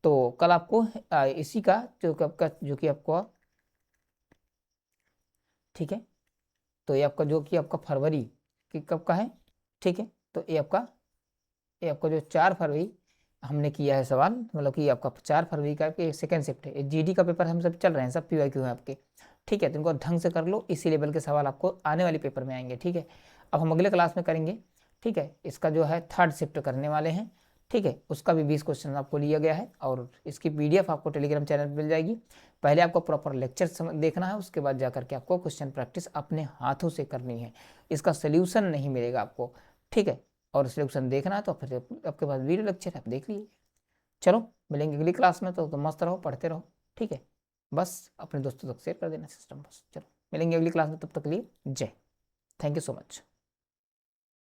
तो कल आपको इसी का जो कि आपको, ठीक है, तो ये आपका जो कि आपका फरवरी कि कब का है। ठीक है, तो ये आपका जो 4 फरवरी हमने किया है सवाल, मतलब कि आपका 4 फरवरी का सेकंड शिफ्ट है, जीडी का पेपर हम सब चल रहे हैं, सब पीवाईक्यू है आपके। ठीक है, तो इनको ढंग से कर लो, इसी लेवल के सवाल आपको आने वाले पेपर में आएंगे। ठीक है, अब हम अगले क्लास में करेंगे। ठीक है, इसका जो है थर्ड शिफ्ट करने वाले हैं। ठीक है, उसका भी 20 क्वेश्चन आपको लिया गया है और इसकी पीडीएफ आपको टेलीग्राम चैनल पर मिल जाएगी। पहले आपको प्रॉपर लेक्चर देखना है, उसके बाद जाकर के आपको क्वेश्चन प्रैक्टिस अपने हाथों से करनी है, इसका सोल्यूशन नहीं मिलेगा आपको। ठीक है, और सोल्यूशन देखना है तो फिर आपके पास वीडियो लेक्चर है, आप देख लीजिए। चलो मिलेंगे अगली क्लास में, तो मस्त रहो, पढ़ते रहो। ठीक है, बस अपने दोस्तों तक शेयर कर देना सिस्टम, बस चलो मिलेंगे अगली क्लास में, तब तक के लिए जय, थैंक यू सो मच।